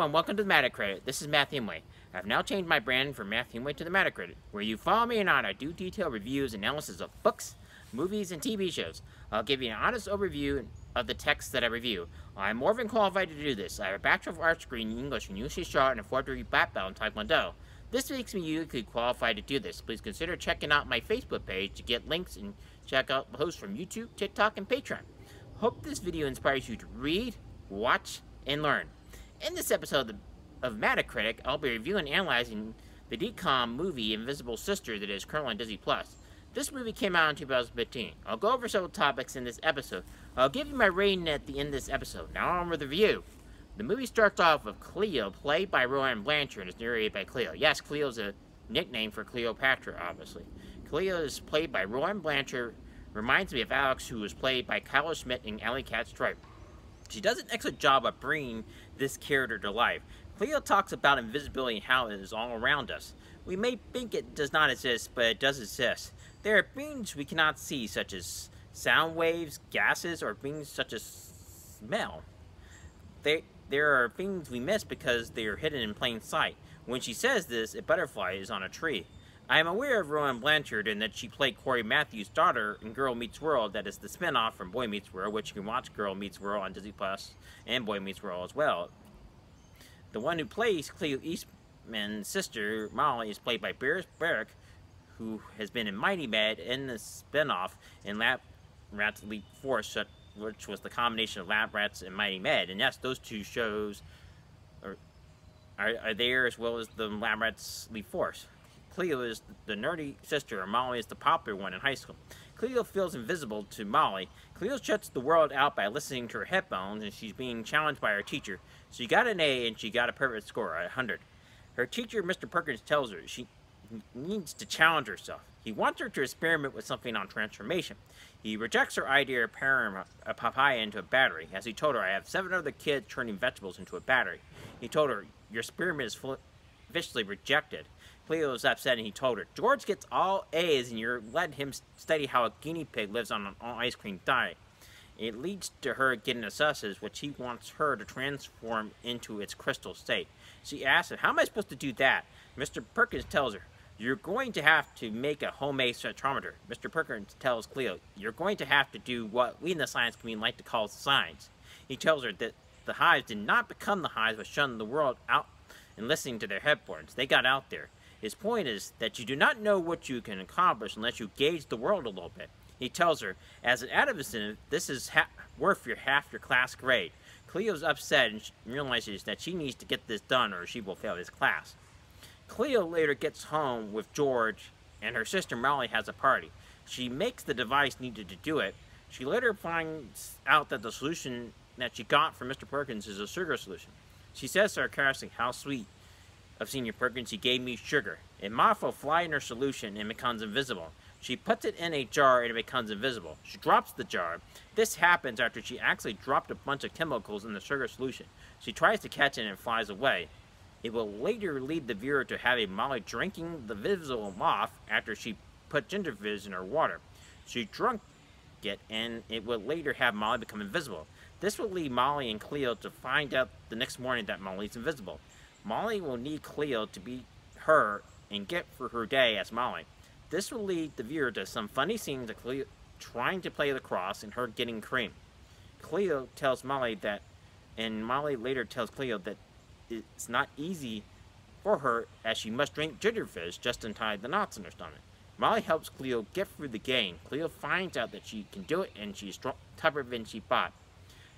everyone, welcome to the Metacritic. This is Matt Hemway. I've now changed my brand from Matt Hemway to the Metacritic. Where you follow me or not, I do detailed reviews and analysis of books, movies, and TV shows. I'll give you an honest overview of the texts that I review. I'm more than qualified to do this. I have a Bachelor of Arts degree in English from UC Charlotte and a 4th-degree black belt in Taekwondo. This makes me uniquely qualified to do this. Please consider checking out my Facebook page to get links and check out posts from YouTube, TikTok, and Patreon. Hope this video inspires you to read, watch, and learn. In this episode of Metacritic, I'll be reviewing and analyzing the DCOM movie Invisible Sister that is currently on Disney+. This movie came out in 2015. I'll go over several topics in this episode. I'll give you my rating at the end of this episode. Now on with the review. The movie starts off with Cleo, played by Roanne Blanchard, and is narrated by Cleo. Yes, Cleo is a nickname for Cleopatra, obviously. Cleo is played by Roanne Blanchard. Reminds me of Alex, who was played by Kyla Schmidt in Alley Cat Stripe. She does an excellent job of bringing this character to life. Cleo talks about invisibility and how it is all around us. We may think it does not exist, but it does exist. There are things we cannot see, such as sound waves, gases, or things such as smell. There are things we miss because they are hidden in plain sight. When she says this, a butterfly is on a tree. I am aware of Roanne Blanchard and that she played Corey Matthews' daughter in Girl Meets World, that is the spin-off from Boy Meets World, which you can watch Girl Meets World on Disney Plus and Boy Meets World as well. The one who plays Cleo Eastman's sister, Molly, is played by Beres Barrick, who has been in Mighty Med in the spin-off in Lab Rats Elite Force, which was the combination of Lab Rats and Mighty Med. And yes, those two shows are there, as well as the Lab Rats Elite Force. Cleo is the nerdy sister, and Molly is the popular one in high school. Cleo feels invisible to Molly. Cleo shuts the world out by listening to her headphones, and she's being challenged by her teacher. She got an A, and she got a perfect score, 100. Her teacher, Mr. Perkins, tells her she needs to challenge herself. He wants her to experiment with something on transformation. He rejects her idea of powering a papaya into a battery. As he told her, I have 7 other kids turning vegetables into a battery. He told her, your experiment is viciously rejected. Cleo was upset, and he told her, George gets all A's and you're letting him study how a guinea pig lives on an all-ice cream diet. It leads to her getting a sausage, which he wants her to transform into its crystal state. She asks him, how am I supposed to do that? Mr. Perkins tells her, you're going to have to make a homemade spectrometer. Mr. Perkins tells Cleo, you're going to have to do what we in the science community like to call science. He tells her that the hives did not become the hives by shutting the world out and listening to their headboards. They got out there. His point is that you do not know what you can accomplish unless you gauge the world a little bit. He tells her, as an adolescent, this is worth half your class grade. Cleo's upset and realizes that she needs to get this done or she will fail this class. Cleo later gets home with George, and her sister Molly has a party. She makes the device needed to do it. She later finds out that the solution that she got from Mr. Perkins is a sugar solution. She says sarcastically, how sweet of Senior Perkins, he gave me sugar. A moth will fly in her solution and becomes invisible. She puts it in a jar and it becomes invisible. She drops the jar. This happens after she actually dropped a bunch of chemicals in the sugar solution. She tries to catch it and it flies away. It will later lead the viewer to having Molly drinking the visible moth after she put ginger fizz in her water. She drank it, and it will later have Molly become invisible. This will lead Molly and Cleo to find out the next morning that Molly is invisible. Molly will need Cleo to be her and get through her day as Molly. This will lead the viewer to some funny scenes of Cleo trying to play lacrosse and her getting cream. Cleo tells Molly that, and Molly later tells Cleo that it's not easy for her as she must drink ginger fizz just to tie the knots in her stomach. Molly helps Cleo get through the game. Cleo finds out that she can do it and she's tougher than she thought.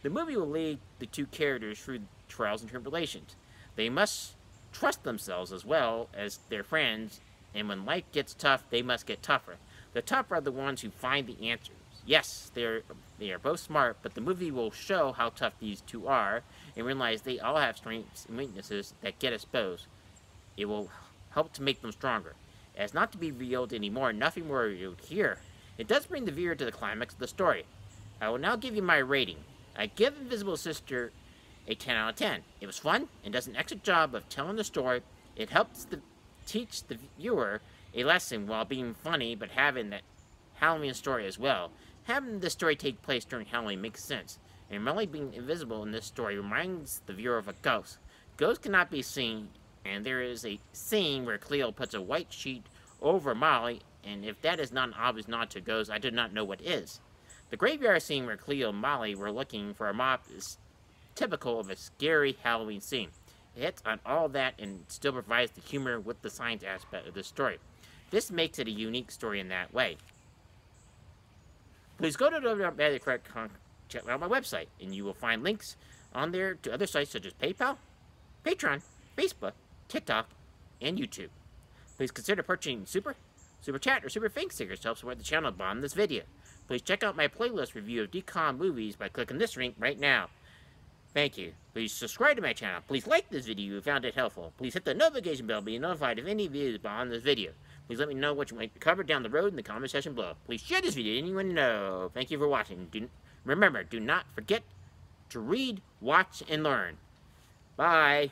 The movie will lead the two characters through trials and tribulations. They must trust themselves as well as their friends, and when life gets tough, they must get tougher. The tough are the ones who find the answers. Yes, they are both smart, but the movie will show how tough these two are, and realize they all have strengths and weaknesses that get exposed. It will help to make them stronger. As not to be revealed anymore, nothing more revealed here. It does bring the viewer to the climax of the story. I will now give you my rating. I give Invisible Sister a 10 out of 10. It was fun and does an excellent job of telling the story. It helps teach the viewer a lesson while being funny, but having that Halloween story as well. Having this story take place during Halloween makes sense, and Molly being invisible in this story reminds the viewer of a ghost. ghost cannot be seen, and there is a scene where Cleo puts a white sheet over Molly, and if that is not an obvious nod to a ghost, I do not know what is. The graveyard scene where Cleo and Molly were looking for a mop is typical of a scary Halloween scene. It hits on all that and still provides the humor with the science aspect of the story. This makes it a unique story in that way. Please go to check out my website, and you will find links on there to other sites such as PayPal, Patreon, Facebook, TikTok, and YouTube. Please consider purchasing Super Chat, or Super Fink stickers to help support the channel beyond this video. Please check out my playlist review of DCOM movies by clicking this link right now. Thank you. Please subscribe to my channel. Please like this video if you found it helpful. Please hit the notification bell to be notified of any videos beyond this video. Please let me know what you might cover down the road in the comment section below. Please share this video to anyone you know. Thank you for watching. Remember, do not forget to read, watch, and learn. Bye.